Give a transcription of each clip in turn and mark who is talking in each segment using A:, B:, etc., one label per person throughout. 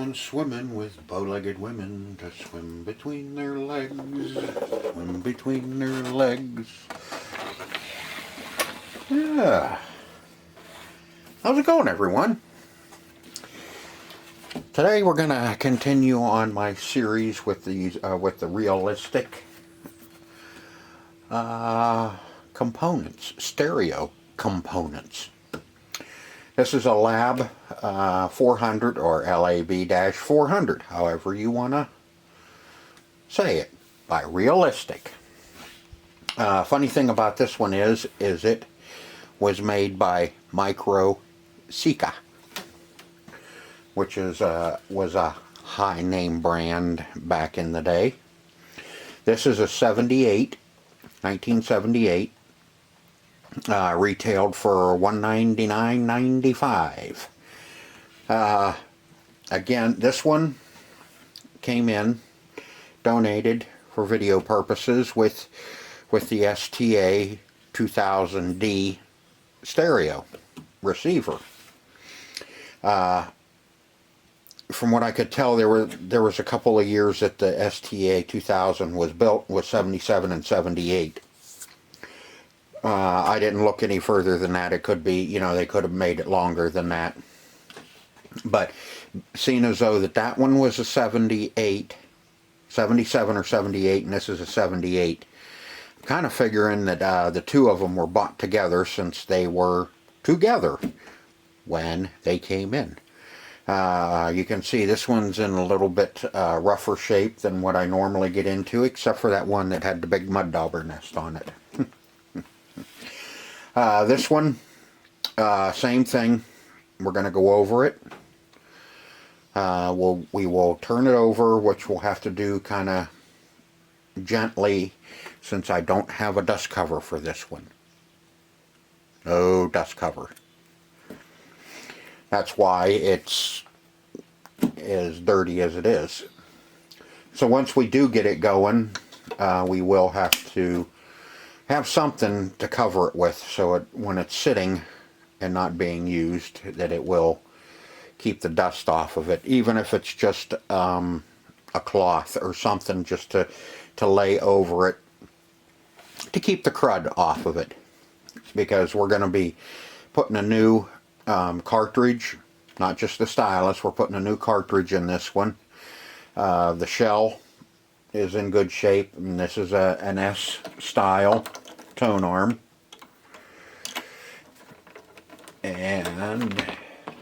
A: on swimming with bow-legged women to swim between their legs, swim between their legs. Yeah. How's it going, everyone? Today we're going to continue on my series with these with the realistic components, stereo components. This is a Lab 400 or LAB-400, however you want to say it, by Realistic. Funny thing about this one is it was made by Micro Sika, which was a high name brand back in the day. This is a 1978. Retailed for $199.95. Again, this one came in donated for video purposes with the STA 2000D stereo receiver. From what I could tell, there was a couple of years that the STA 2000 was built, was 77 and 78. I didn't look any further than that. It could be, you know, they could have made it longer than that. But seeing as though that one was a 77 or 78, and this is a 78, I'm kind of figuring that the two of them were bought together since they were together when they came in. You can see this one's in a little bit rougher shape than what I normally get into, except for that one that had the big mud dauber nest on it. This one, same thing. We're going to go over it. We will turn it over, which we'll have to do kind of gently, since I don't have a dust cover for this one. No dust cover. That's why it's as dirty as it is. So once we do get it going, we will have to have something to cover it with, so when it's sitting and not being used, that it will keep the dust off of it, even if it's just a cloth or something just to lay over it to keep the crud off of it, because we're going to be putting a new cartridge, not just the stylus. We're putting a new cartridge in this one. The shell is in good shape, and this is an S style tone arm, and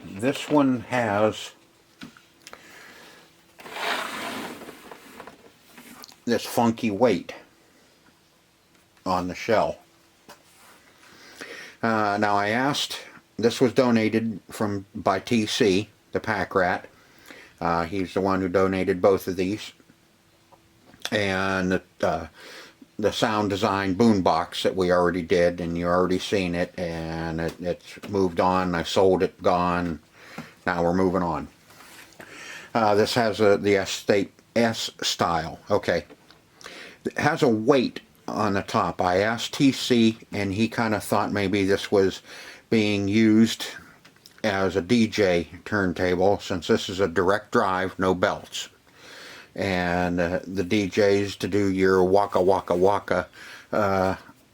A: this one has this funky weight on the shell. Now I asked, this was donated by TC, the pack rat. He's the one who donated both of these. And the sound design boombox that we already did, and you already seen it, and it's moved on. I sold it, gone. Now we're moving on. This has the S style. Okay. It has a weight on the top. I asked TC, and he kind of thought maybe this was being used as a DJ turntable, since this is a direct drive, no belts. And the DJs, to do your waka waka waka,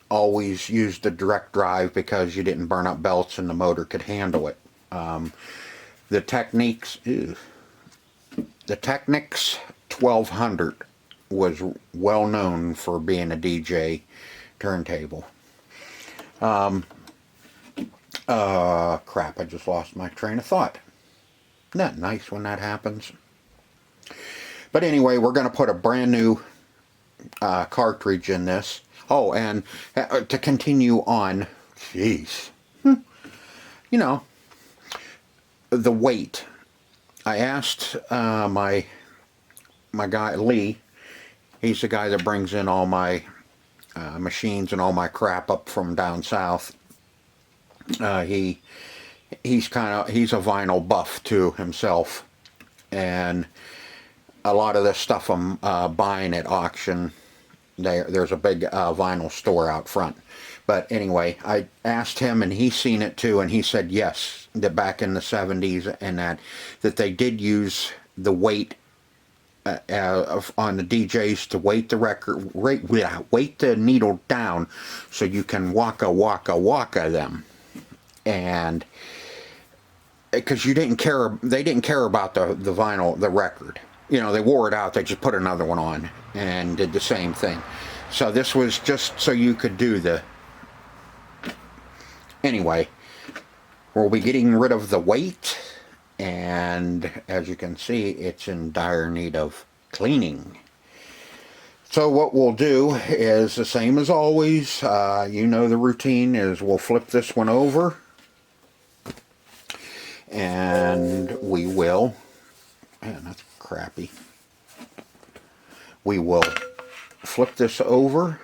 A: always used the direct drive because you didn't burn up belts and the motor could handle it. The Technics 1200 was well known for being a DJ turntable. Crap, I just lost my train of thought. Isn't that nice when that happens? But anyway, we're going to put a brand new cartridge in this. Oh, and to continue on, jeez, you know, the weight. I asked my guy Lee. He's the guy that brings in all my machines and all my crap up from down south. He's a vinyl buff too himself, and a lot of this stuff I'm buying at auction. There's a big vinyl store out front. But anyway, I asked him, and he's seen it too, and he said yes, that back in the 70s and that they did use the weight on the DJs to weight the record, weight the needle down so you can waka them. And because they didn't care about the vinyl, the record. You know, they wore it out, they just put another one on and did the same thing. So this was just so you could do the... Anyway, we'll be getting rid of the weight, and as you can see, it's in dire need of cleaning. So what we'll do is the same as always. You know the routine is we'll flip this one over, and we will... Man, that's crappy. We will flip this over,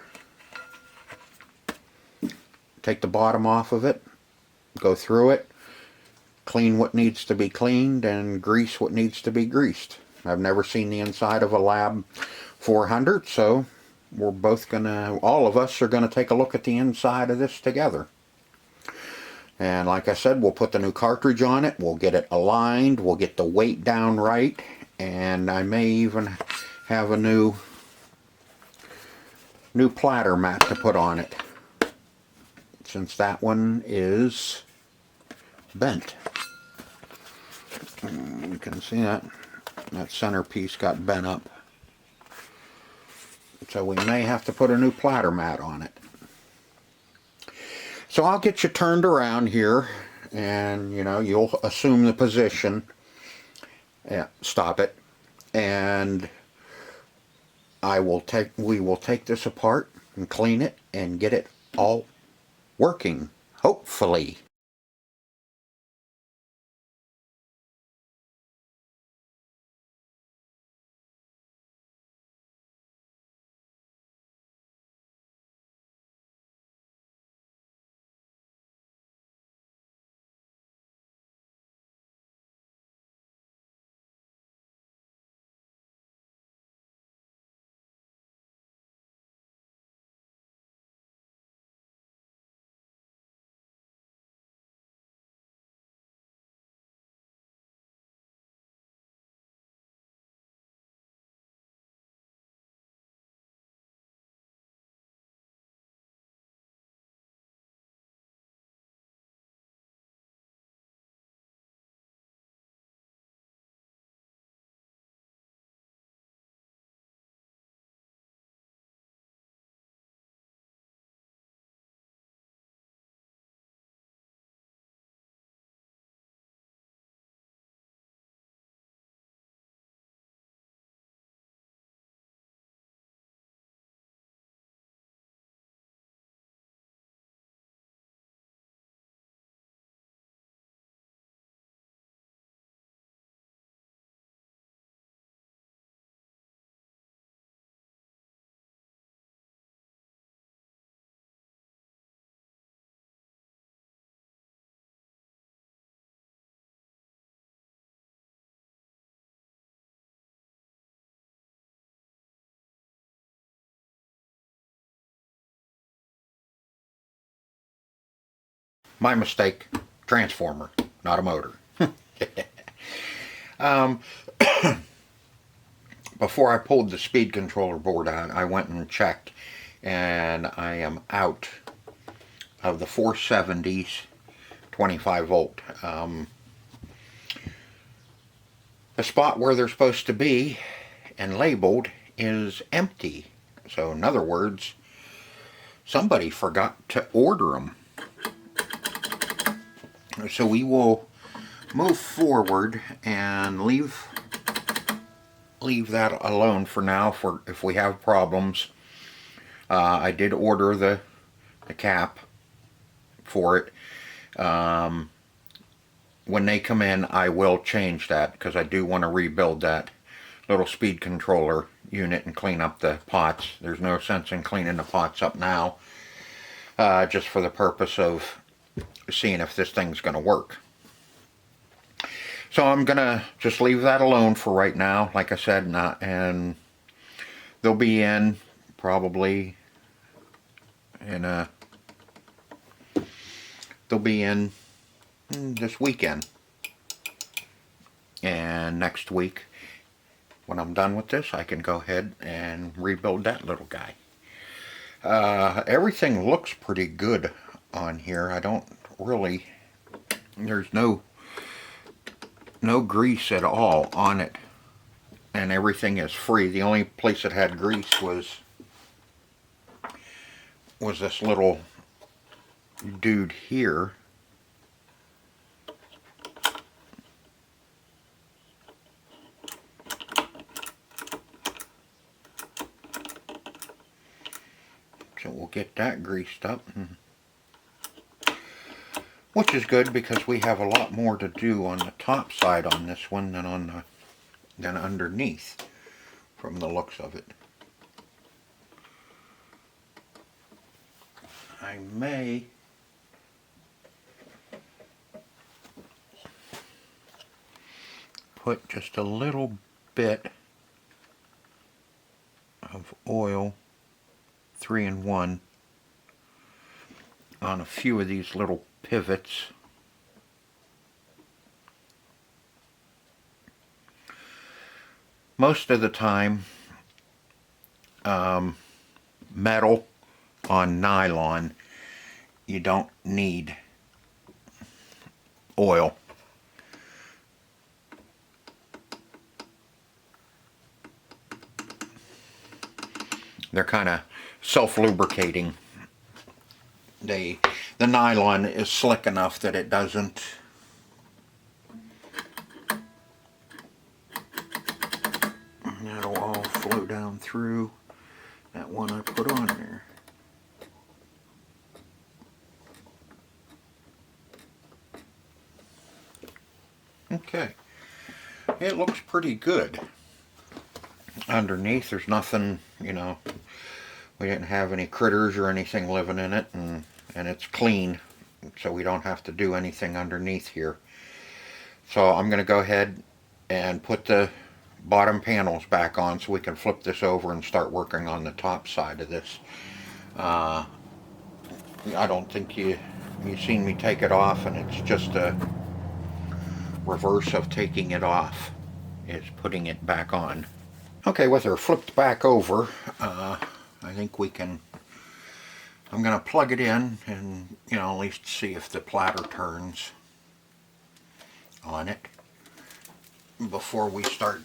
A: take the bottom off of it, go through it, clean what needs to be cleaned, and grease what needs to be greased. I've never seen the inside of a LAB-400, so we're both gonna, all of us are gonna take a look at the inside of this together. And like I said, we'll put the new cartridge on it, we'll get it aligned, we'll get the weight down right, and I may even have a new platter mat to put on it, since that one is bent. You can see that centerpiece got bent up. So we may have to put a new platter mat on it. So I'll get you turned around here, and you know, you'll assume the position. Yeah, stop it. And we will take this apart and clean it and get it all working, hopefully. My mistake. Transformer, not a motor. Before I pulled the speed controller board out, I went and checked, and I am out of the 470s 25 volt. The spot where they're supposed to be and labeled is empty. So in other words, somebody forgot to order them. So we will move forward and leave that alone for now, for if we have problems. I did order the cap for it. When they come in, I will change that, because I do want to rebuild that little speed controller unit and clean up the pots. There's no sense in cleaning the pots up now, just for the purpose of seeing if this thing's going to work. So I'm going to just leave that alone for right now, like I said, and they'll be in probably they'll be in this weekend and next week, when I'm done with this, I can go ahead and rebuild that little guy. Everything looks pretty good on here. I don't really, there's no grease at all on it, and everything is free. The only place it had grease was this little dude here. So we'll get that greased up, which is good because we have a lot more to do on the top side on this one than underneath, from the looks of it. I may put just a little bit of oil, 3-in-1, on a few of these little pivots. Most of the time, metal on nylon, you don't need oil. They're kind of self-lubricating. The nylon is slick enough that it doesn't. That'll all flow down through that one I put on there. Okay, it looks pretty good. Underneath, there's nothing, you know, we didn't have any critters or anything living in it, and it's clean, so we don't have to do anything underneath here. So I'm going to go ahead and put the bottom panels back on so we can flip this over and start working on the top side of this. I don't think you've seen me take it off, and it's just a reverse of taking it off is putting it back on. Okay, with her flipped back over, I think we can, I'm going to plug it in and, you know, at least see if the platter turns on it before we start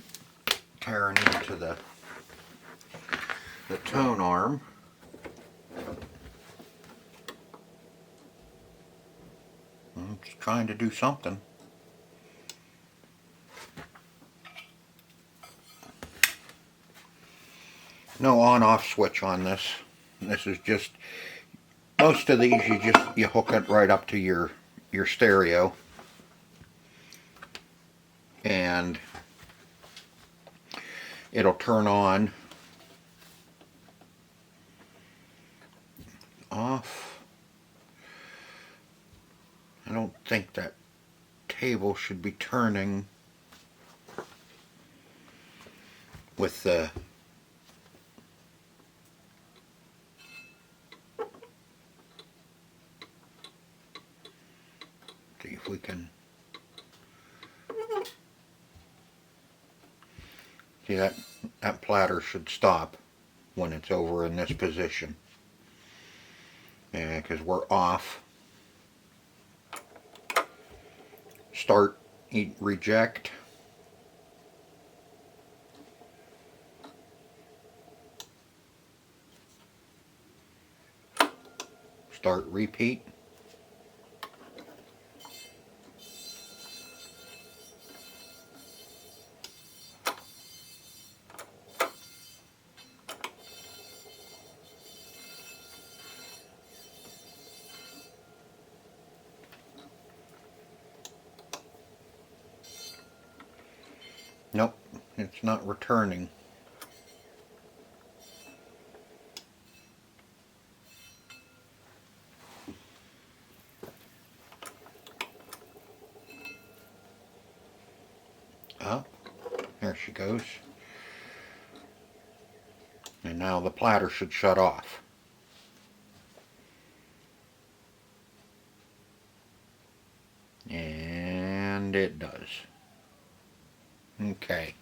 A: tearing into the tone arm. It's trying to do something. No on-off switch on this. This is just, most of these you hook it right up to your stereo, and it'll turn on, off. I don't think that table should be turning with the see if we can see that platter should stop when it's over in this position. Yeah, because we're off. Start, reject. Start, repeat. Nope, it's not returning. Oh, there she goes. And now the platter should shut off. And it does. Okay.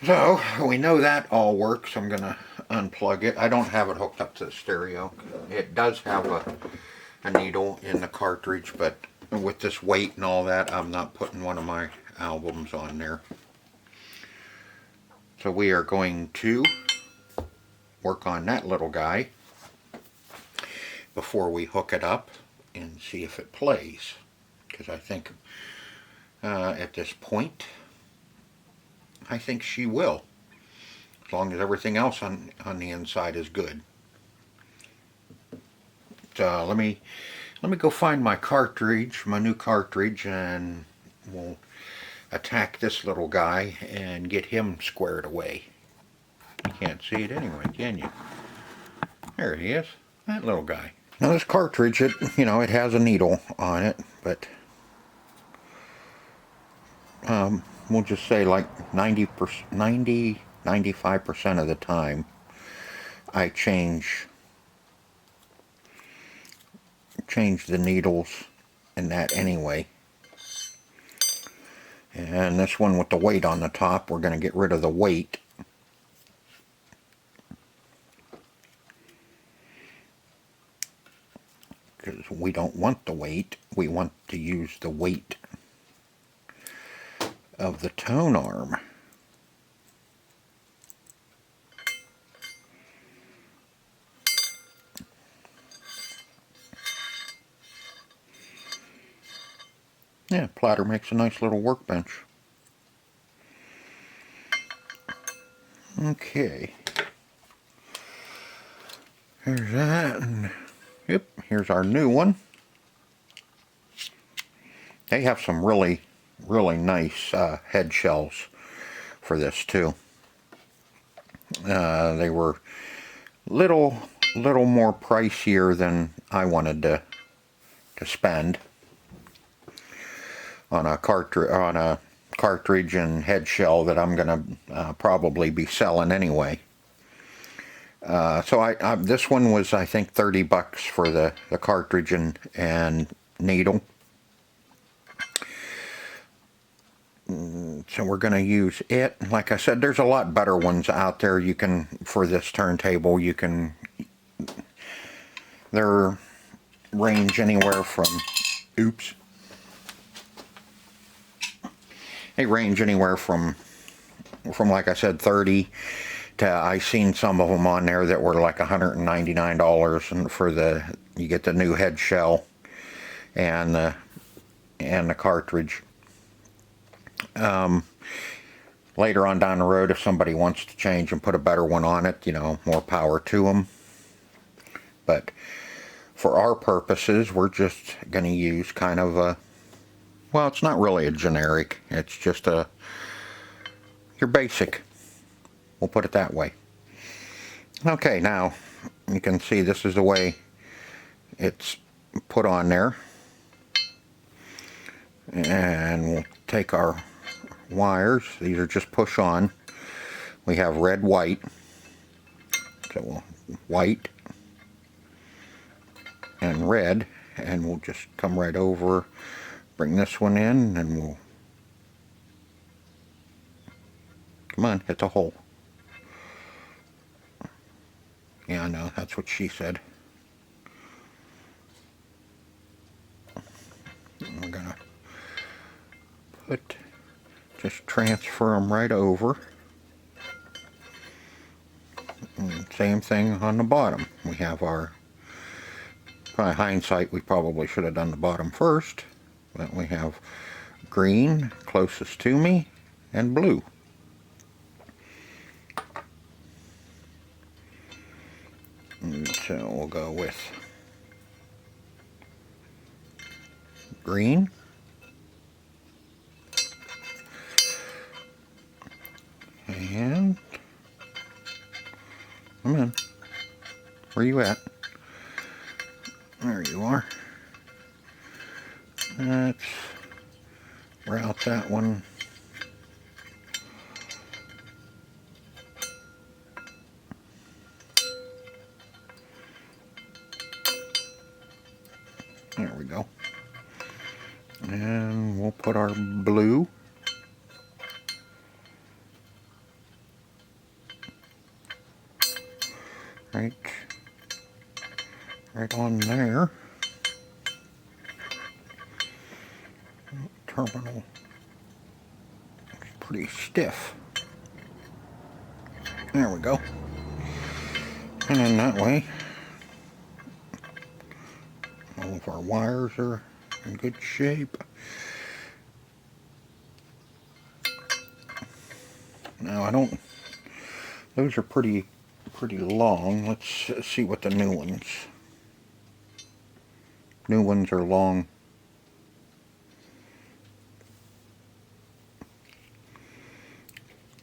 A: So we know that all works. I'm gonna unplug it. I don't have it hooked up to the stereo. It does have a needle in the cartridge, but with this weight and all that, I'm not putting one of my albums on there. So we are going to work on that little guy before we hook it up and see if it plays. Because I think at this point, I think she will. As long as everything else on the inside is good. So let me go find my cartridge, my new cartridge, and we'll attack this little guy and get him squared away. You can't see it anyway, can you? There he is, that little guy. Now this cartridge, it has a needle on it, but we'll just say like 95% of the time I change the needles in that anyway. And this one with the weight on the top, we're going to get rid of the weight. Because we don't want the weight, we want to use the weight of the tone arm. Yeah, platter makes a nice little workbench. Okay. Here's that, and yep, here's our new one. They have some really nice head shells for this too. They were little more pricier than I wanted to spend on a cartridge and head shell that I'm gonna probably be selling anyway. So this one was, I think, 30 bucks for the cartridge and needle. So we're going to use it. Like I said, there's a lot better ones out there. You can, for this turntable, they're range anywhere from, they range anywhere from like I said, 30 to, I seen some of them on there that were like $199, and for you get the new head shell and the cartridge. Later on down the road, if somebody wants to change and put a better one on it, more power to them. But for our purposes, we're just going to use kind of a, well, it's not really a generic, it's just your basic. We'll put it that way. Okay, now you can see this is the way it's put on there. And we'll take our wires. These are just push on. We have red, white. So white and red, and we'll just come right over, bring this one in, and we'll, come on, hit the hole. Yeah, I know, that's what she said. We're gonna just transfer them right over. And same thing on the bottom. We have our, by hindsight, we probably should have done the bottom first, but we have green closest to me and blue. And so we'll go with green. And come on, where you at? There you are. Let's route that one. There we go. And we'll put our blue right on there. Terminal is pretty stiff. There we go. And then that way, all of our wires are in good shape. Now those are pretty long. Let's see what the new ones. New ones are long.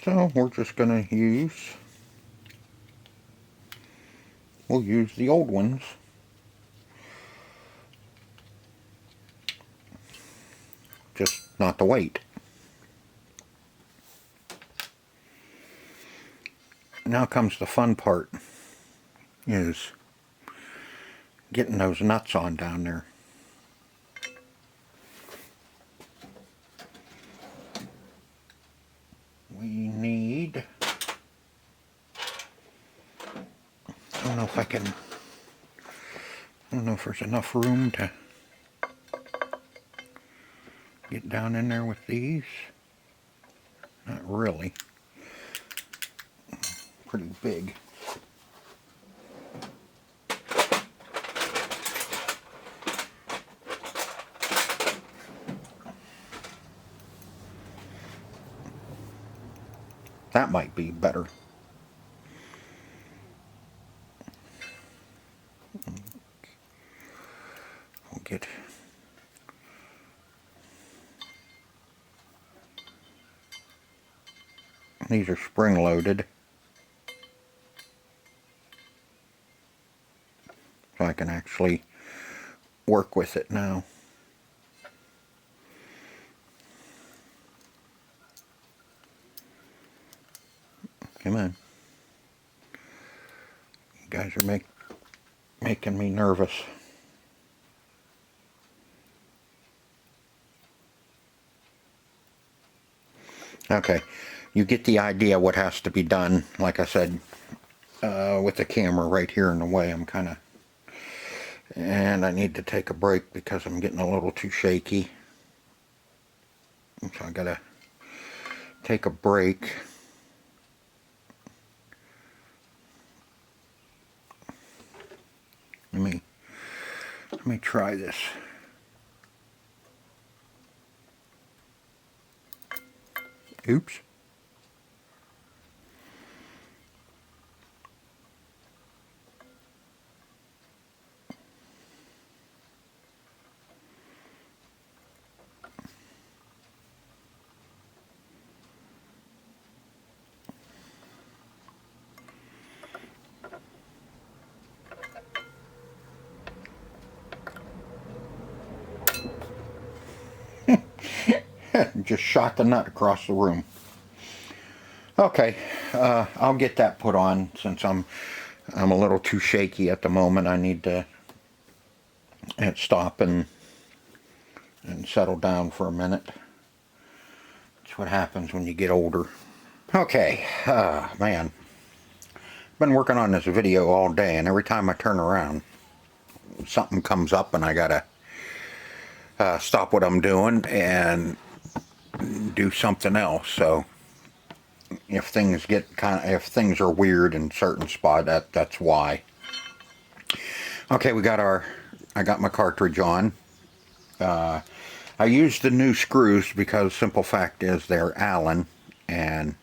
A: So we're just gonna we'll use the old ones. Just not the weight. Now comes the fun part, is getting those nuts on down there. We need, I don't know if there's enough room to get down in there with these. Not really. Pretty big. That might be better. We'll get these are spring loaded, so I can actually work with it now. Come on. You guys are making me nervous. Okay, you get the idea what has to be done. Like I said, with the camera right here in the way, and I need to take a break because I'm getting a little too shaky. So I gotta take a break. Let me try this. Oops. Just shot the nut across the room. Okay, I'll get that put on since I'm a little too shaky at the moment. I need to stop and settle down for a minute. That's what happens when you get older. Okay, man, been working on this video all day, and every time I turn around, something comes up, and I gotta stop what I'm doing and do something else. So if things get if things are weird in certain spot, that's why. Okay, I got my cartridge on. I used the new screws because simple fact is they're Allen, and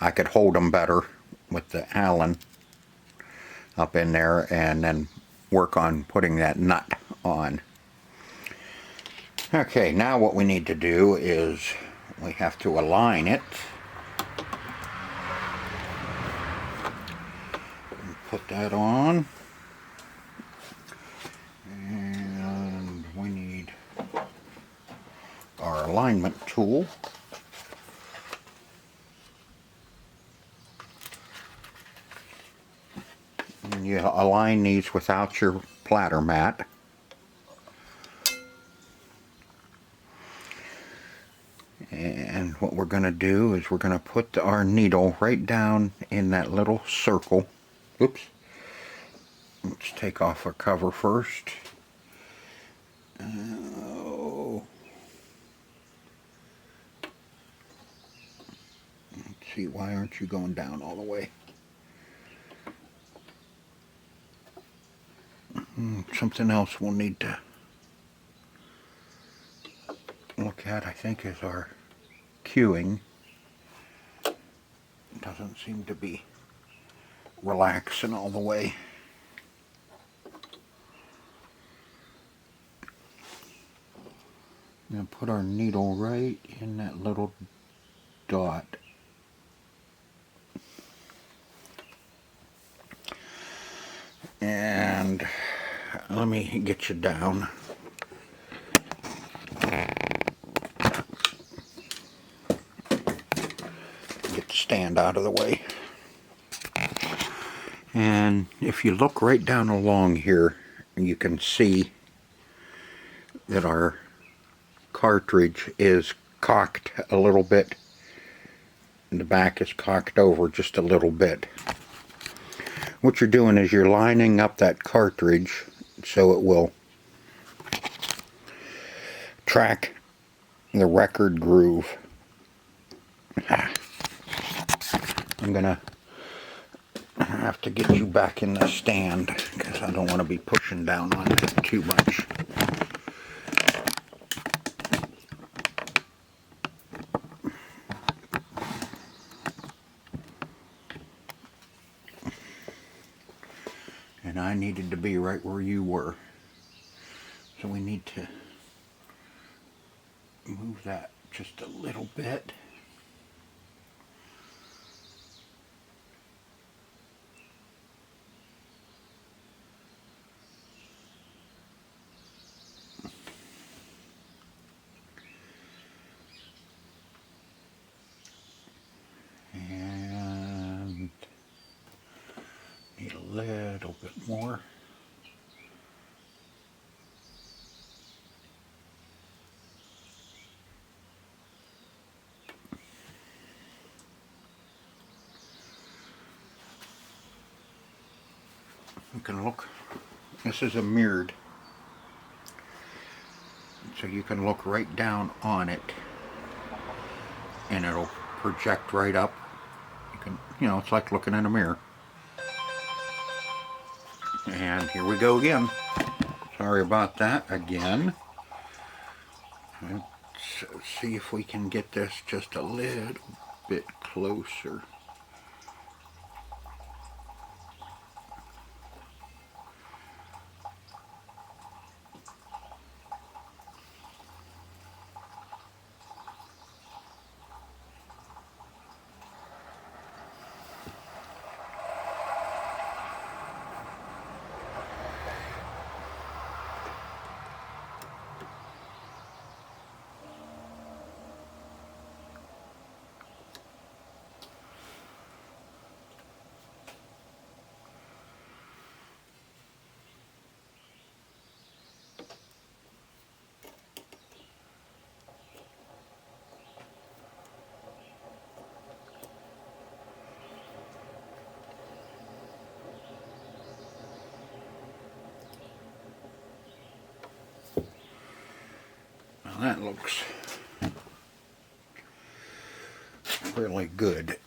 A: I could hold them better with the Allen up in there, and then work on putting that nut on. Okay, now what we need to do is we have to align it. Put that on. And we need our alignment tool. And you align these without your platter mat. And what we're going to do is we're going to put our needle right down in that little circle. Oops. Let's take off our cover first. Oh. Let's see, why aren't you going down all the way? Something else we'll need to look at, I think, is our cueing. It doesn't seem to be relaxing all the way. I'm going to put our needle right in that little dot. And let me get you down. Get the stand out of the way. And if you look right down along here, you can see that our cartridge is cocked a little bit. And the back is cocked over just a little bit. What you're doing is you're lining up that cartridge so it will track the record groove. I'm gonna have to get you back in the stand because I don't want to be pushing down on it too much. And I needed to be right where you were. So we need to move that just a little bit. And need a little bit more. You can look, this is a mirrored, so you can look right down on it and it'll project right up. You can, you know, it's like looking in a mirror. And here we go again. Sorry about that again. Let's see if we can get this just a little bit closer. Now that looks really good.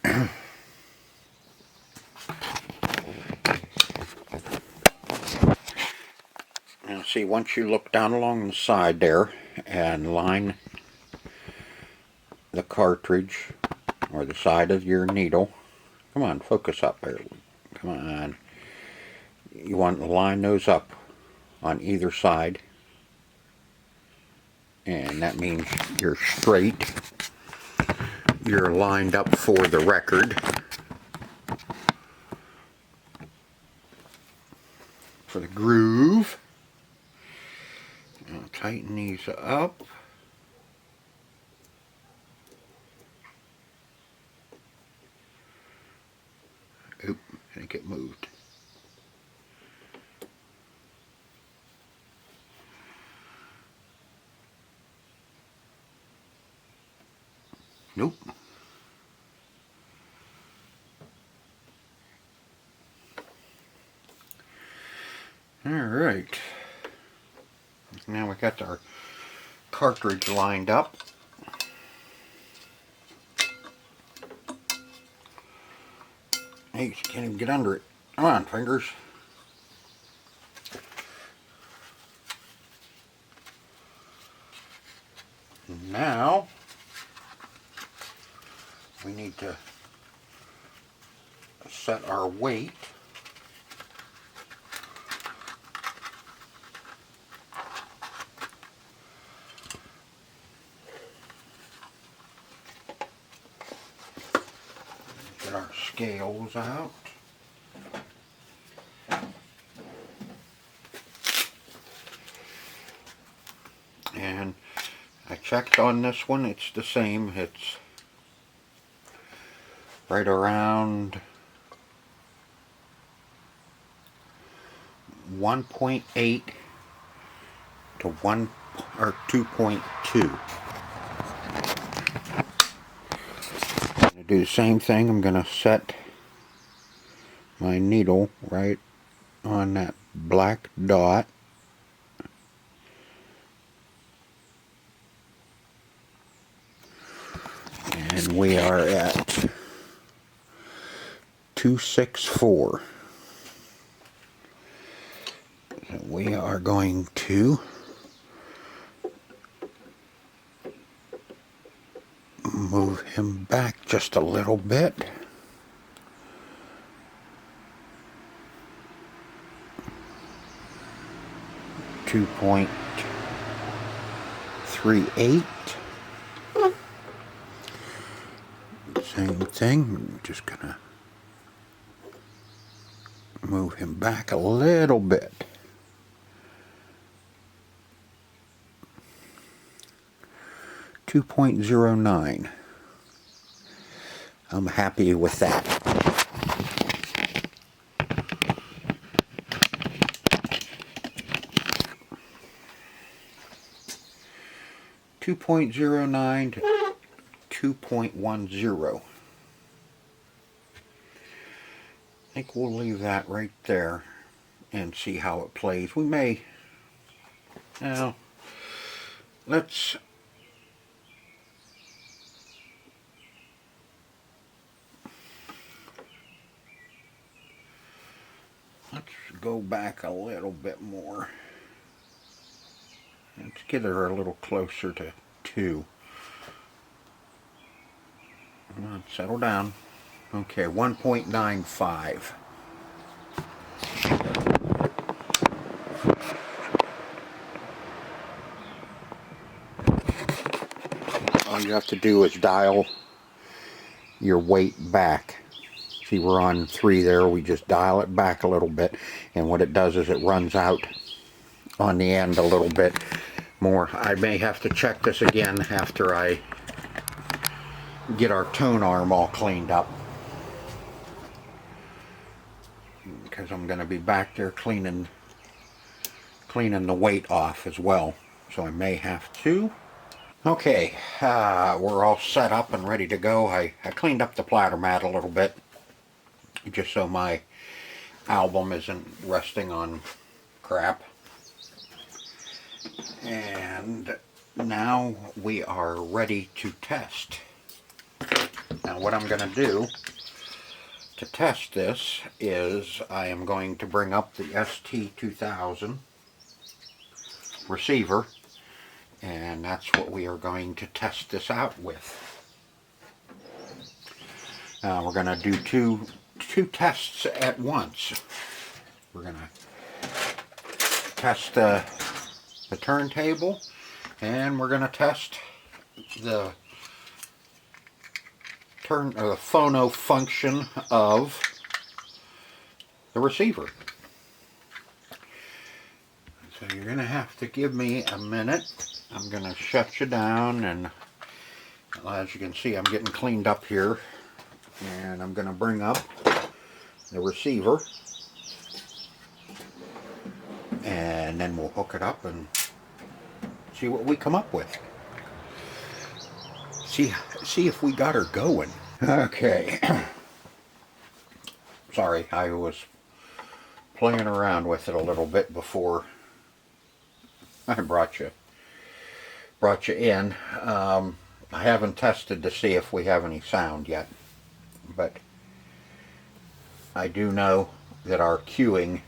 A: Now see, once you look down along the side there and line the cartridge or the side of your needle, come on, focus up there, come on, you want to line those up on either side, and that means you're straight, you're lined up for the record. For the groove, I'll tighten these up. Oop, I think it moved. Nope. Alright. Now we got our cartridge lined up. Hey, you can't even get under it. Come on, fingers. Now we need to set our weight. Get our scales out. And I checked on this one, it's the same. It's right around 1.8 to 1 or 2.2. I'm going to do the same thing. I'm going to set my needle right on that black dot. And we are at 264. So we are going to move him back just a little bit. .38. Same thing. I'm just gonna move him back a little bit. .09. I'm happy with that. .09 to 2.10. I think we'll leave that right there and see how it plays. We may, now, let's go back a little bit more. Let's get her a little closer to 2. Come on, settle down. Okay, 1.95. All you have to do is dial your weight back. See, we're on 3 there. We just dial it back a little bit, and what it does is it runs out on the end a little bit more. I may have to check this again after I get our tone arm all cleaned up, because I'm going to be back there cleaning the weight off as well, so I may have to. Okay, we're all set up and ready to go. I cleaned up the platter mat a little bit, just so my album isn't resting on crap. And now we are ready to test. Now what I'm going to do to test this is I am going to bring up the ST2000 receiver, and that's what we are going to test this out with. We're going to do two tests at once. We're going to test the turntable, and we're going to test the phono function of the receiver. So you're going to have to give me a minute. I'm going to shut you down, and as you can see, I'm getting cleaned up here, and I'm going to bring up the receiver, and then we'll hook it up and see what we come up with. See if we got her going. Okay. Sorry, I was playing around with it a little bit before I brought you in. I haven't tested to see if we have any sound yet, but I do know that our cueing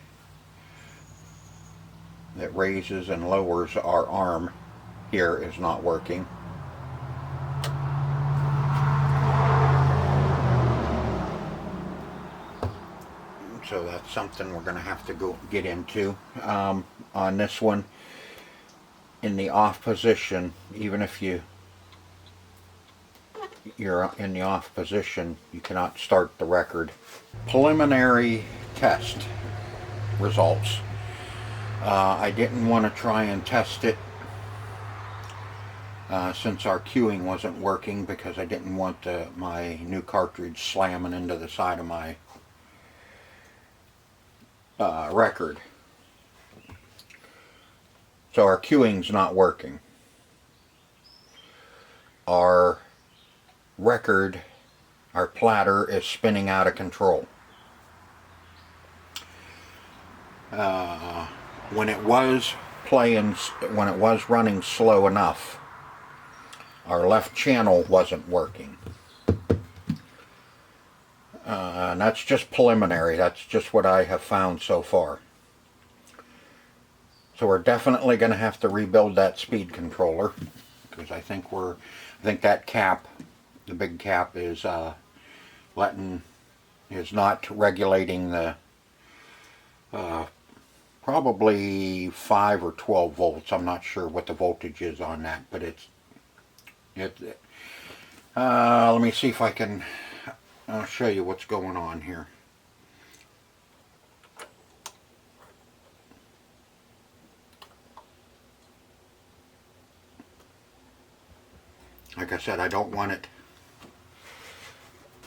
A: that raises and lowers our arm here is not working. So that's something we're going to have to go get into. On this one, in the off position, even if you're in the off position, you cannot start the record. Preliminary test results. I didn't want to try and test it since our cueing wasn't working, because I didn't want my new cartridge slamming into the side of my record. So our cueing's not working. Our record, our platter, is spinning out of control. When it was running slow enough, our left channel wasn't working. And that's just preliminary. That's just what I have found so far. So we're definitely going to have to rebuild that speed controller, because I think that cap, the big cap, is not regulating the probably 5 or 12 volts. I'm not sure what the voltage is on that, but let me see if I'll show you what's going on here. Like I said, I don't want it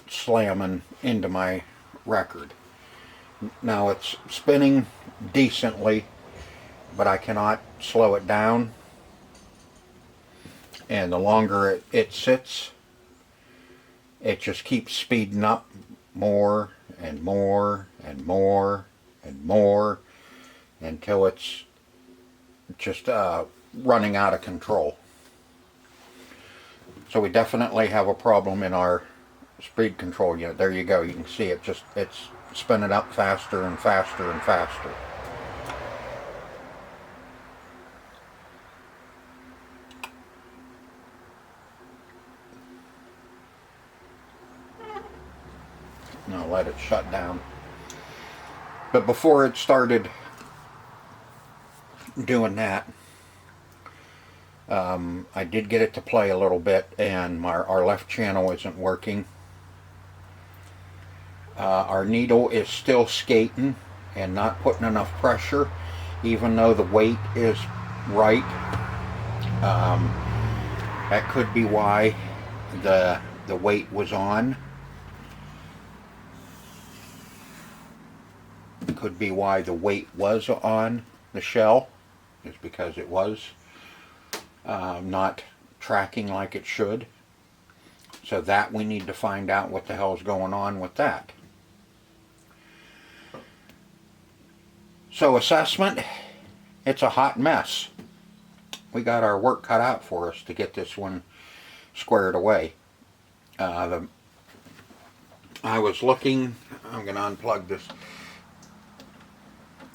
A: slamming into my record. Now it's spinning decently, but I cannot slow it down. And the longer it sits, it just keeps speeding up more and more and more and more until it's just running out of control. So we definitely have a problem in our speed control unit. There you go. You can see it's spinning up faster and faster and faster. Now let it shut down. But before it started doing that, I did get it to play a little bit, and our left channel isn't working. Our needle is still skating and not putting enough pressure, even though the weight is right. That could be why the weight was on. Could be why the weight was on the shell, is because it was not tracking like it should. So that we need to find out what the hell's going on with that. So assessment, it's a hot mess. We got our work cut out for us to get this one squared away. I was looking, I'm going to unplug this.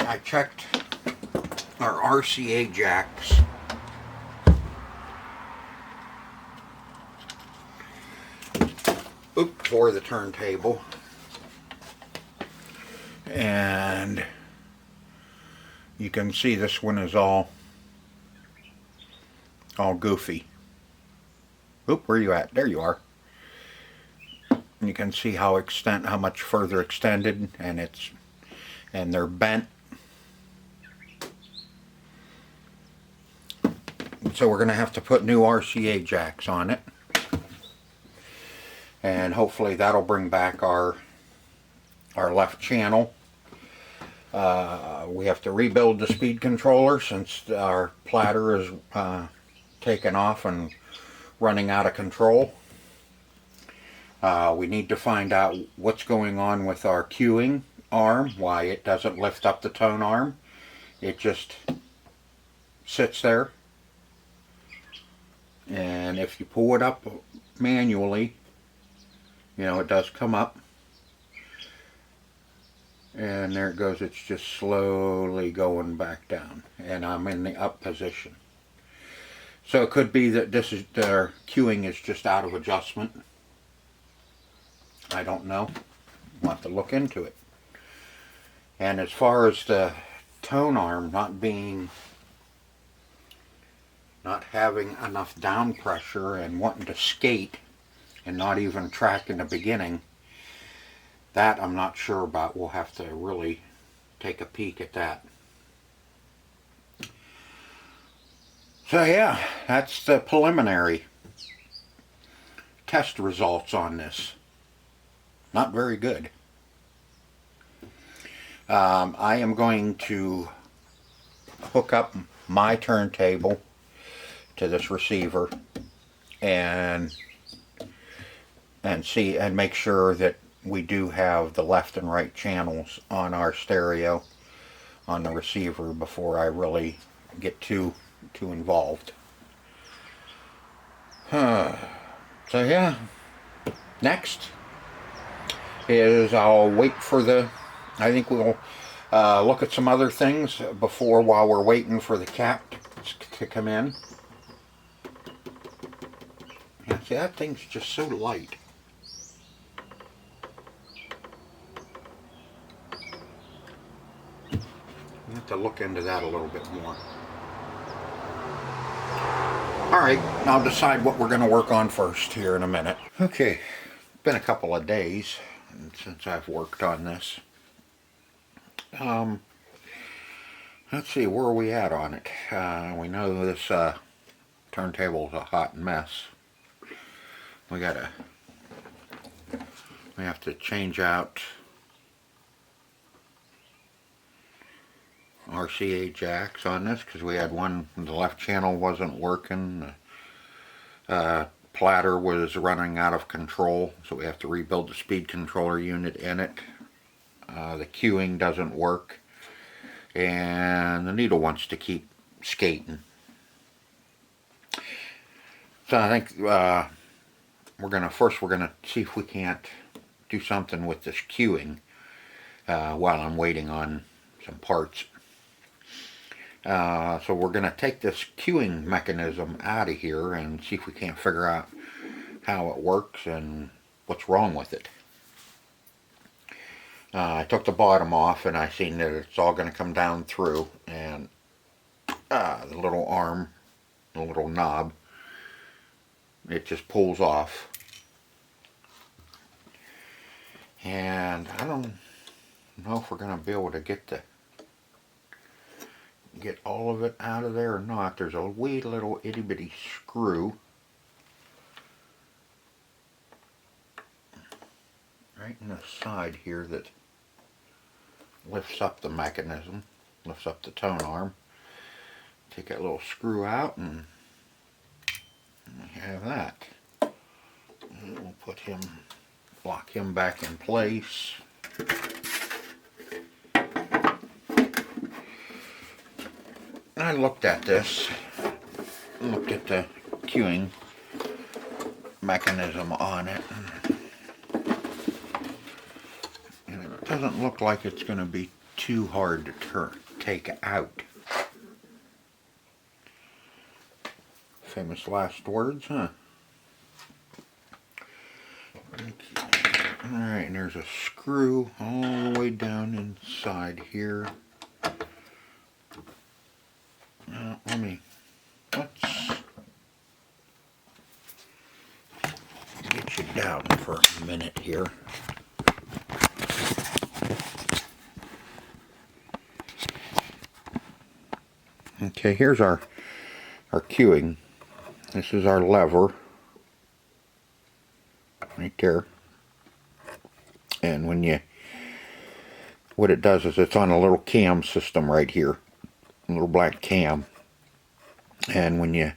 A: I checked our RCA jacks. For the turntable, and you can see this one is all goofy. Oop, where are you at? There you are. And you can see how much further extended, and they're bent. So we're going to have to put new RCA jacks on it. And hopefully that'll bring back our left channel. We have to rebuild the speed controller since our platter is taken off and running out of control. We need to find out what's going on with our cueing arm, why it doesn't lift up the tone arm. It just sits there. And if you pull it up manually, you know, it does come up. And there it goes. It's just slowly going back down. And I'm in the up position. So it could be that this is their cueing is just out of adjustment. I don't know. We'll have to look into it. And as far as the tone arm not having enough down pressure and wanting to skate and not even track in the beginning, that I'm not sure about. We'll have to really take a peek at that. So yeah, that's the preliminary test results on this. Not very good. I am going to hook up my turntable to this receiver and see and make sure that we do have the left and right channels on our stereo on the receiver before I really get too involved. So yeah, next is I'll wait for I think we'll look at some other things while we're waiting for the cap to come in. Yeah, see, that thing's just so light. I have to look into that a little bit more. Alright, I'll decide what we're going to work on first here in a minute. Okay, been a couple of days since I've worked on this. Let's see, where are we at on it? We know this turntable's a hot mess. We have to change out RCA jacks on this because we had one, the left channel wasn't working. Platter was running out of control, so we have to rebuild the speed controller unit in it. The cueing doesn't work, and the needle wants to keep skating. So I think we're gonna see if we can't do something with this cueing while I'm waiting on some parts. So we're gonna take this cueing mechanism out of here and see if we can't figure out how it works and what's wrong with it. I took the bottom off and I seen that it's all going to come down through, and the little arm, the little knob, it just pulls off. And I don't know if we're going to be able to get all of it out of there or not. There's a wee little itty bitty screw right in the side here that lifts up the mechanism, lifts up the tone arm. Take that little screw out and we have that. And we'll lock him back in place. I looked at this, looked at the cueing mechanism on it, and it doesn't look like it's going to be too hard to take out. Famous last words, huh? Okay. Alright, and there's a screw all the way down inside here. Now, let's get you down for a minute here. Okay, here's our cueing. This is our lever right there. And what it does is it's on a little cam system right here. A little black cam, and when you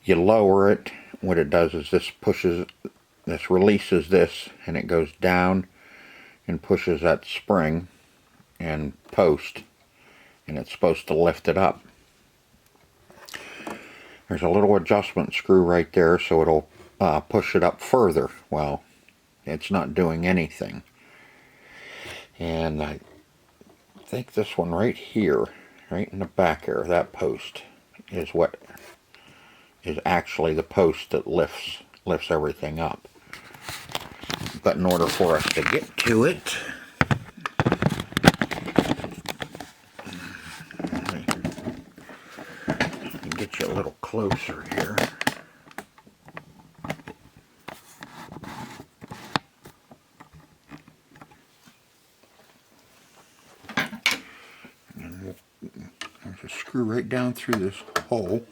A: lower it, what it does is this releases this, and it goes down and pushes that spring, and post, and it's supposed to lift it up. There's a little adjustment screw right there, so it'll push it up further. Well, it's not doing anything. And I think this one right here, right in the back here, that post, is what is actually the post that lifts everything up. But in order for us to get to it, let me get you a little closer here. And there's a screw right down through this hole.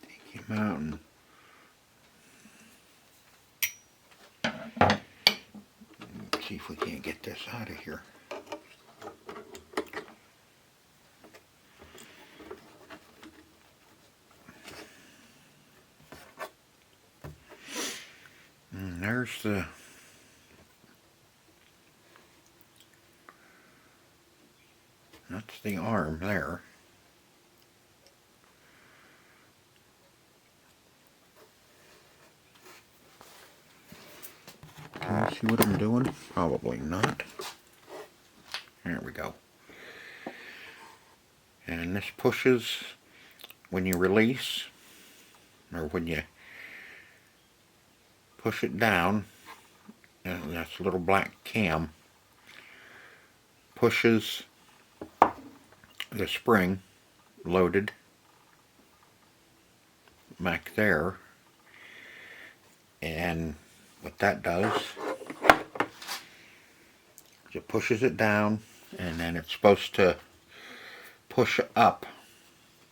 A: Take him out and see if we can't get this out of here. And there's that's the arm there. Can you see what I'm doing? Probably not. There we go. And this pushes when you release, or when you push it down, and that's a little black cam, pushes the spring loaded back there, and what that does is it pushes it down, and then it's supposed to push up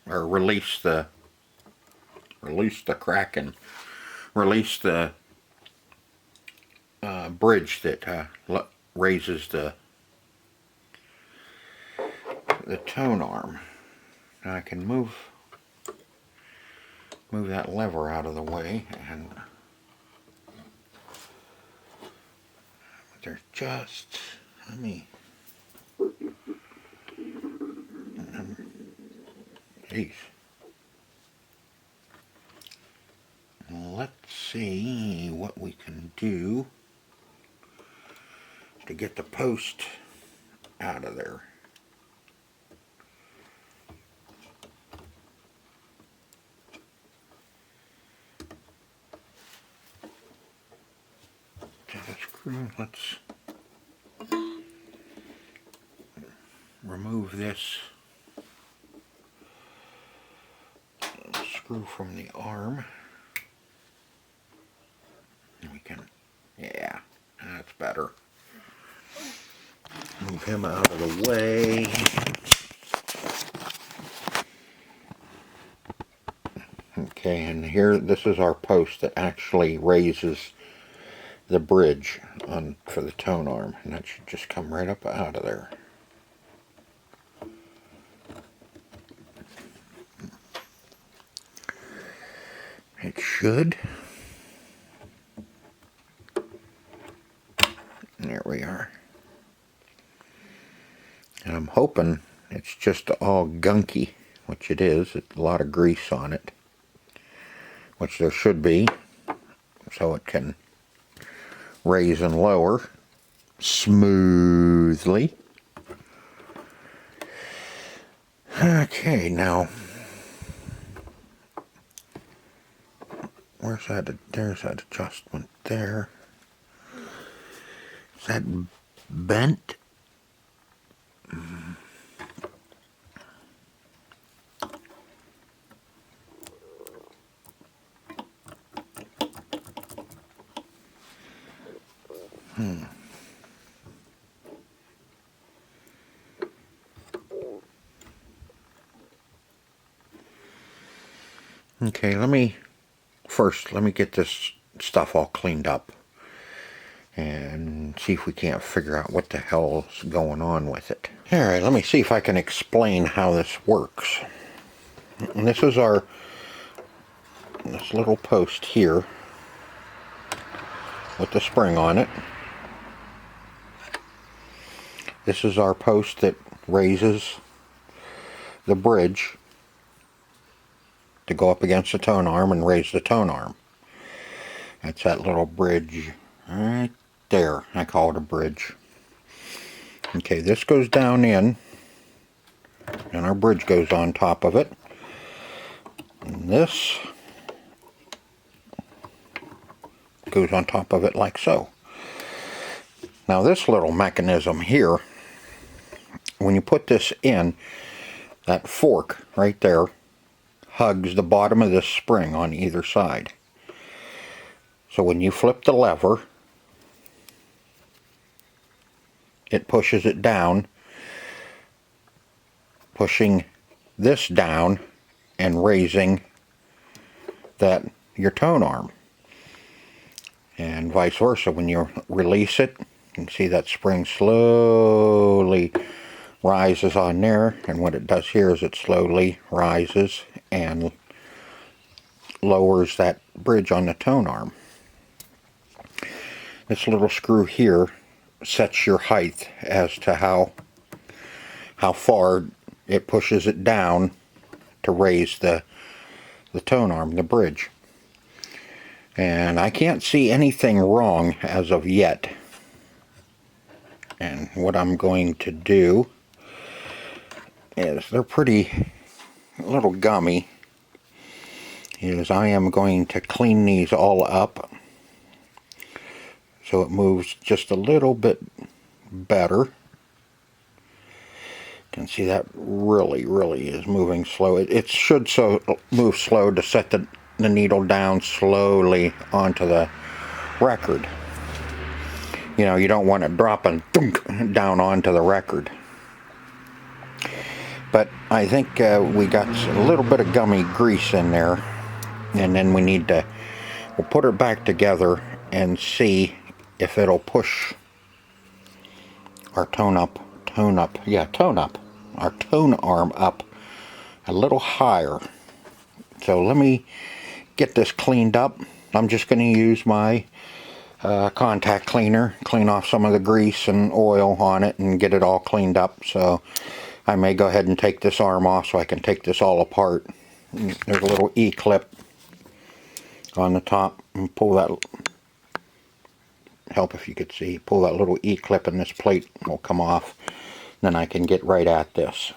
A: or release the crack and release the bridge that raises the tone arm. Now I can move that lever out of the way, and there's just, let me, geez. Let's see what we can do to get the post out of there. Let's remove this screw from the arm. We can, yeah, that's better. Move him out of the way. Okay, and here, this is our post that actually raises the bridge on for the tone arm, and that should just come right up out of there. It should. There we are. And I'm hoping it's just all gunky, which it is. It's a lot of grease on it, which there should be, so it can raise and lower smoothly. Okay, now where's that? There's that adjustment there. Is that bent? Okay, let me get this stuff all cleaned up and see if we can't figure out what the hell's going on with it. Alright, let me see if I can explain how this works. And this is this little post here with the spring on it. This is our post that raises the bridge to go up against the tone arm and raise the tone arm. That's that little bridge right there. I call it a bridge. Okay, this goes down in, and our bridge goes on top of it. And this goes on top of it like so. Now this little mechanism here, when you put this in, that fork right there hugs the bottom of this spring on either side. So when you flip the lever, it pushes it down, pushing this down and raising that your tone arm. And vice versa, when you release it, you can see that spring slowly rises on there, and what it does here is it slowly rises and lowers that bridge on the tone arm. This little screw here sets your height as to how far it pushes it down to raise the tone arm, the bridge. And I can't see anything wrong as of yet. And what I'm going to do is, they're pretty little gummy, is I am going to clean these all up so it moves just a little bit better. You can see that really is moving slow. It should move slow to set the needle down slowly onto the record. You know, you don't want it dropping down onto the record. But I think we got a little bit of gummy grease in there, and then we'll put it back together and see if it'll push our tone arm up a little higher. So let me get this cleaned up. I'm just going to use my contact cleaner, clean off some of the grease and oil on it and get it all cleaned up. So I may go ahead and take this arm off so I can take this all apart. There's a little E-clip on the top, and pull that, help if you could see, pull that little E-clip and this plate will come off. Then I can get right at this.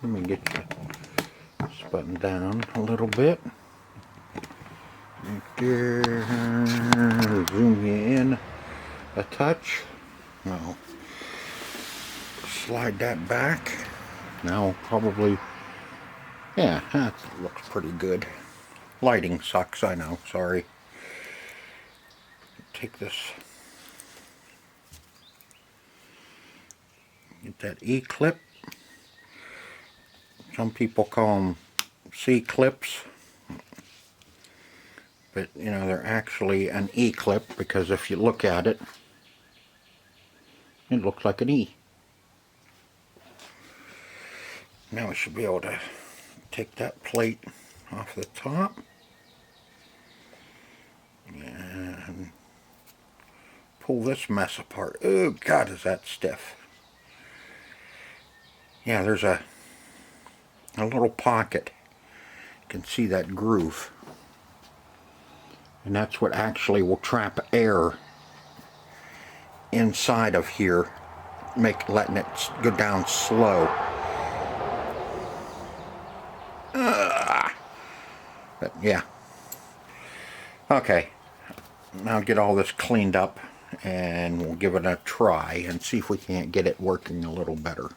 A: Let me get this button down a little bit. Right there. Zoom you in a touch. Now slide that back. Now probably, yeah, that looks pretty good. Lighting sucks, I know, sorry. Take this, get that E-clip. Some people call them C-clips, but you know, they're actually an E-clip because if you look at it, it looks like an E. Now we should be able to take that plate off the top and pull this mess apart. Oh God, is that stiff. Yeah, there's a little pocket. You can see that groove. And that's what actually will trap air inside of here, letting it go down slow. But yeah. Okay. Now get all this cleaned up and we'll give it a try and see if we can't get it working a little better.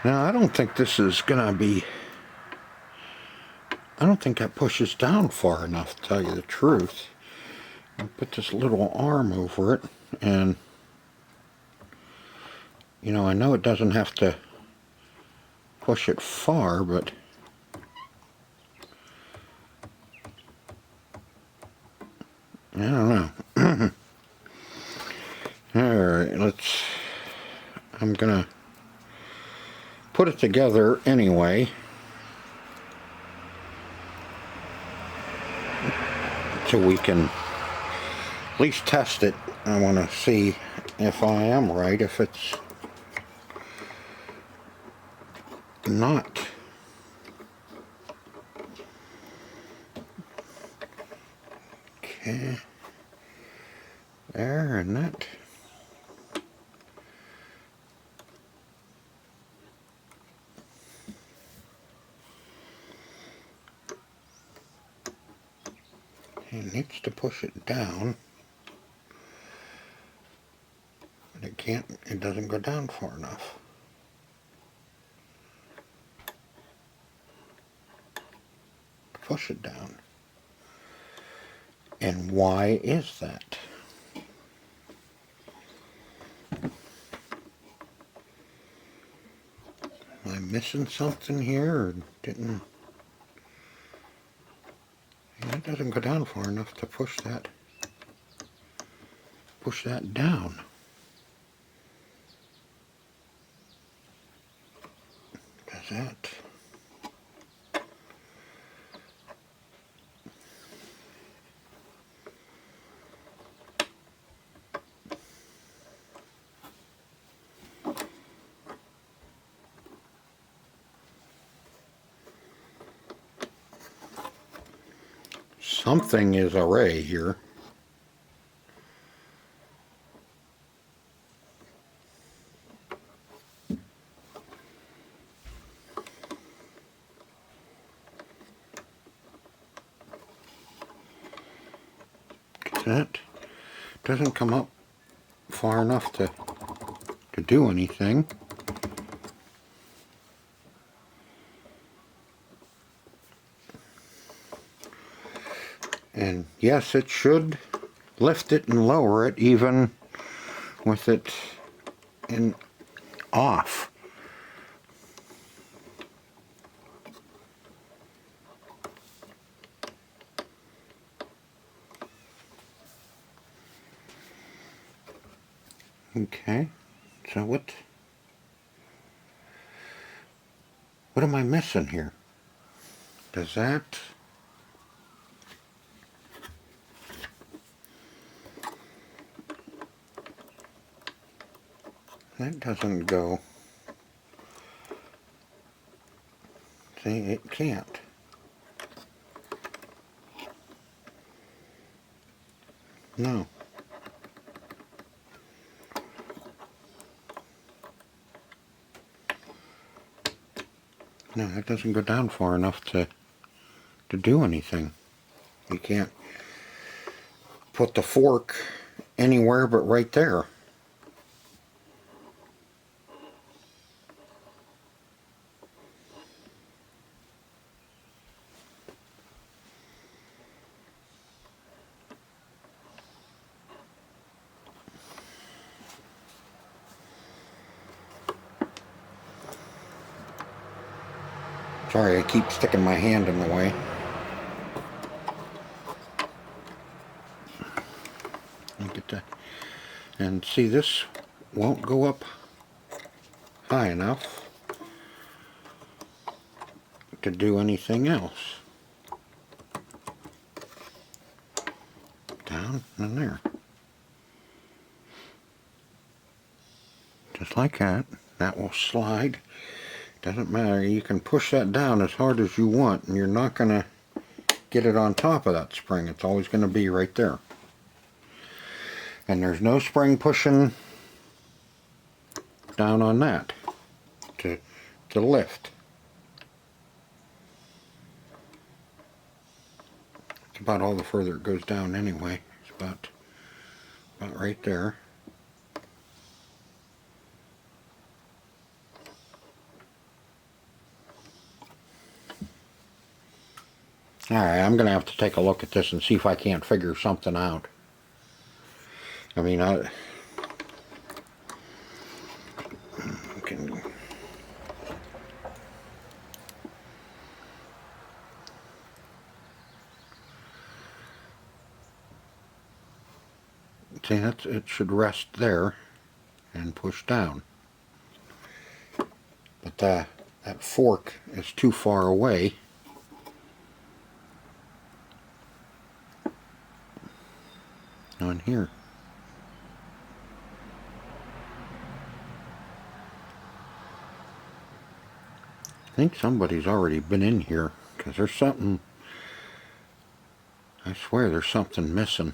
A: Now I don't think this is gonna be, I don't think that pushes down far enough, to tell you the truth. I'll put this little arm over it, and you know, I know it doesn't have to push it far, but I don't know. Alright, I'm gonna put it together anyway, so we can at least test it. I want to see if I am right, if it's not. Okay, there, and that. It needs to push it down, but it can't, it doesn't go down far enough. Push it down. And why is that? Am I missing something here, or didn't? Yeah, it doesn't go down far enough to push that down. Does that? Something is array here. That doesn't come up far enough to do anything. And yes, it should lift it and lower it even with it in off. Okay, so what am I missing here? Does that? That doesn't go. See, it can't. No. No, that doesn't go down far enough to do anything. You can't put the fork anywhere but right there. Sorry, I keep sticking my hand in the way. Look at that. And see, this won't go up high enough to do anything else. Down and there. Just like that. That will slide. Doesn't matter, you can push that down as hard as you want and you're not going to get it on top of that spring. It's always going to be right there. And there's no spring pushing down on that to lift. It's about all the further it goes down anyway. It's about right there. Alright, I'm gonna have to take a look at this and see if I can't figure something out. I mean, I can... See, it should rest there and push down. But that fork is too far away. On here. I think somebody's already been in here, because there's something, I swear there's something missing.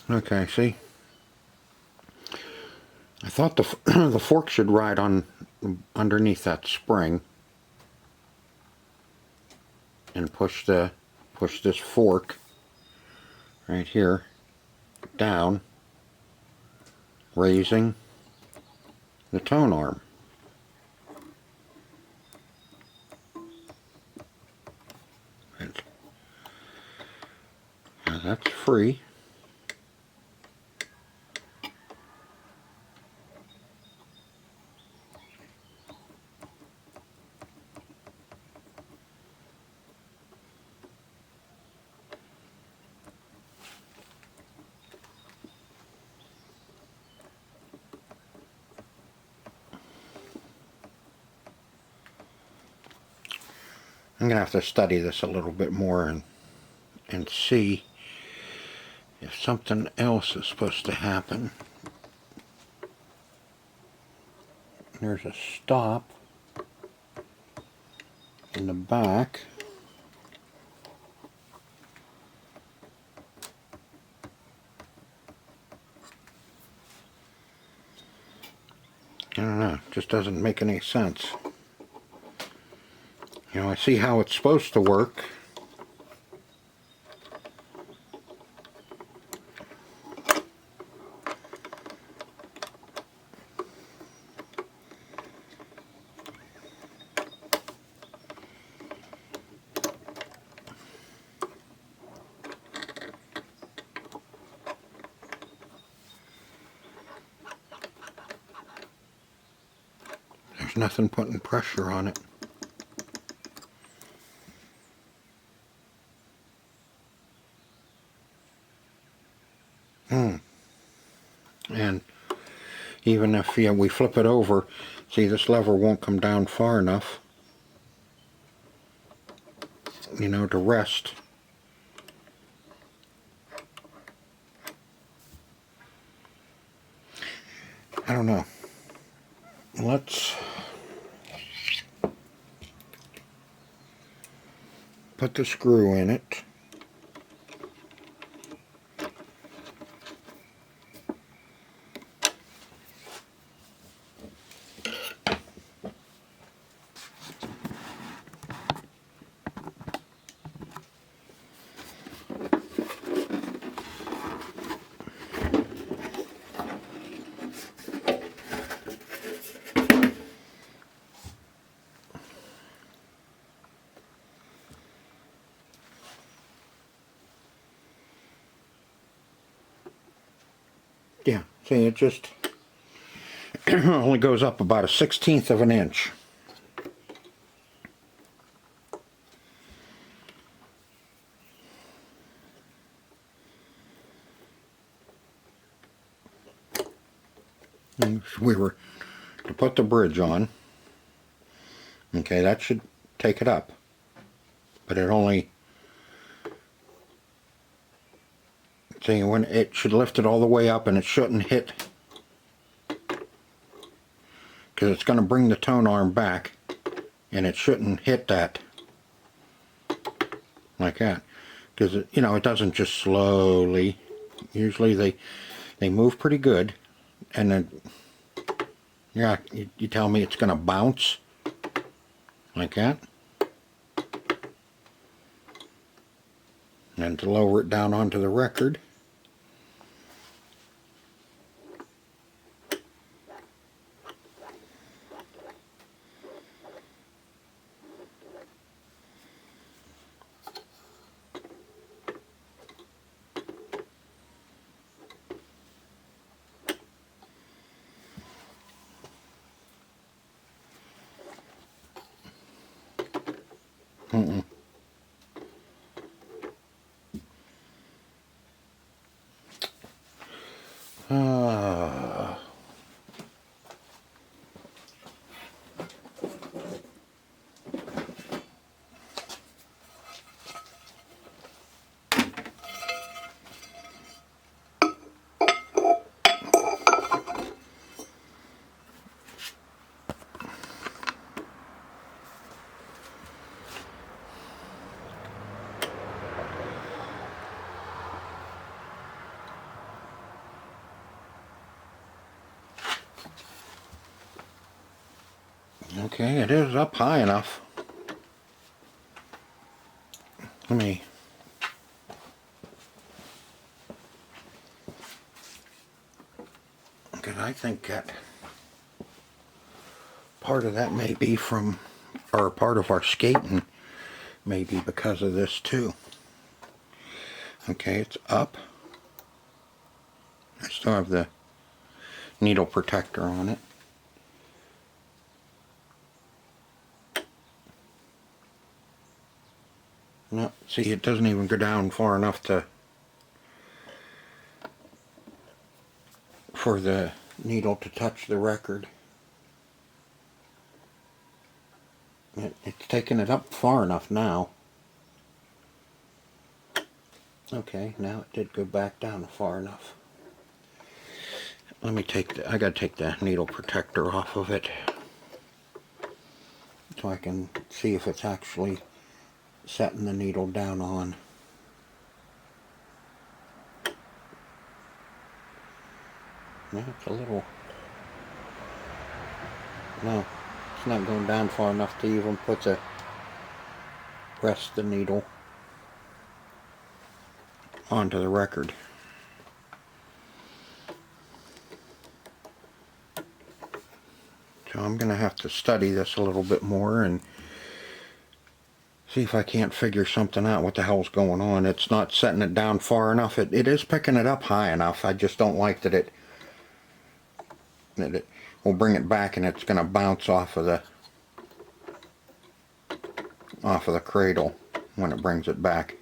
A: Okay, see? I thought the the fork should ride on underneath that spring and push this fork right here down, raising the tone arm. Now that's free. I'm going to have to study this a little bit more and see if something else is supposed to happen. There's a stop in the back. I don't know, it just doesn't make any sense. You know, I see how it's supposed to work. There's nothing putting pressure on it. And even if we flip it over, see, this lever won't come down far enough, you know, to rest. I don't know. Let's put the screw in it. Yeah, see, it just only goes up about 1/16 of an inch. And if we were to put the bridge on, okay, that should take it up, but it only, see, when it should lift it all the way up, and it shouldn't hit, because it's going to bring the tone arm back, and it shouldn't hit that like that, because you know, it doesn't just slowly, usually they move pretty good, and then yeah, you tell me it's going to bounce like that. And to lower it down onto the record, Mm-mm. Okay, it is up high enough. Let me... Because I think that part of that may be from, or part of our skating may be because of this too. Okay, it's up. I still have the needle protector on it. No, see, it doesn't even go down far enough for the needle to touch the record. It's taking it up far enough now. Okay, now it did go back down far enough. Let me I gotta take the needle protector off of it so I can see if it's actually setting the needle down on. No, it's a little... No, it's not going down far enough to even put the rest of the needle onto the record. So I'm going to have to study this a little bit more and see if I can't figure something out what the hell's going on. It's not setting it down far enough. It is picking it up high enough. I just don't like that it will bring it back and it's going to bounce off of the cradle when it brings it back.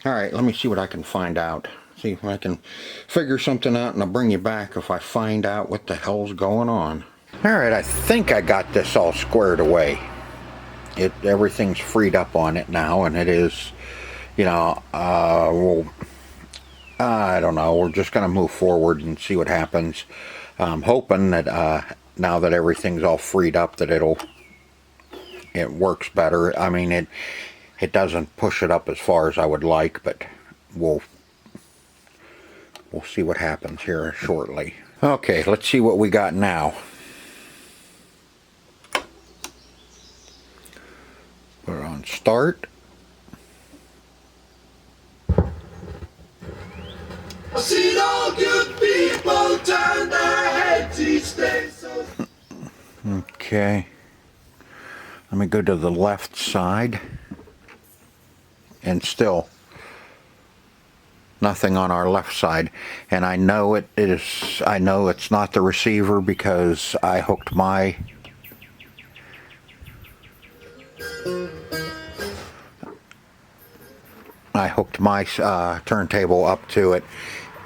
A: Alright, let me see what I can find out. See if I can figure something out, and I'll bring you back if I find out what the hell's going on. Alright, I think I got this all squared away. Everything's freed up on it now, and it is, you know, I don't know, we're just going to move forward and see what happens. I'm hoping that now that everything's all freed up that it works better. I mean, it doesn't push it up as far as I would like, but we'll see what happens here shortly. Okay, let's see what we got now. Put it on start.
B: I've seen all good people turn their heads each day.
A: Okay. Let me go to the left side. And still nothing on our left side. And I know I know it's not the receiver because I hooked my turntable up to it,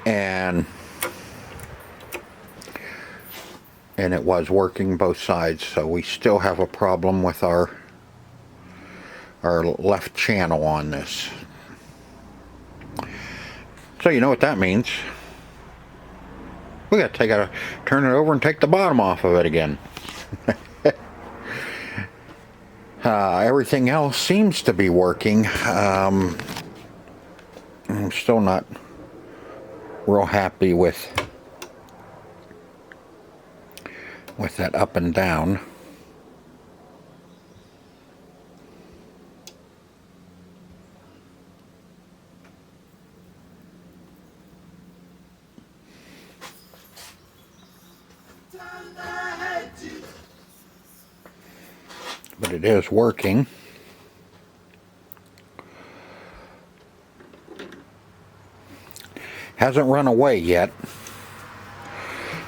A: and it was working both sides. So we still have a problem with our left channel on this. So you know what that means. We got to turn it over and take the bottom off of it again. Everything else seems to be working. I'm still not real happy with that up and down. But it is working. Hasn't run away yet.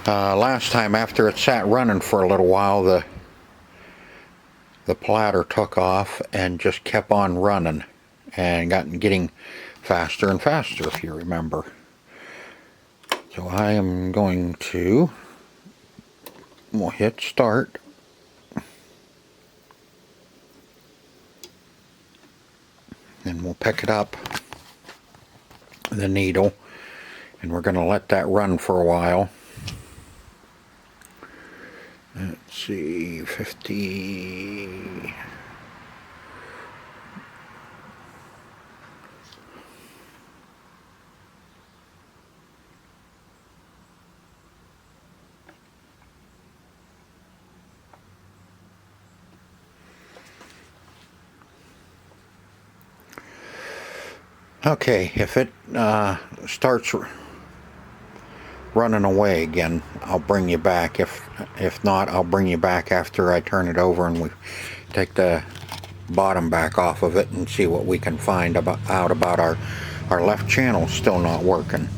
A: Last time, after it sat running for a little while, the platter took off and just kept on running and getting faster and faster, if you remember. So I am going to, we'll hit start. And we'll pick it up, the needle, and we're going to let that run for a while. Let's see, 50. Okay, if it starts running away again, I'll bring you back. If not, I'll bring you back after I turn it over and we take the bottom back off of it and see what we can find out about our left channel still not working.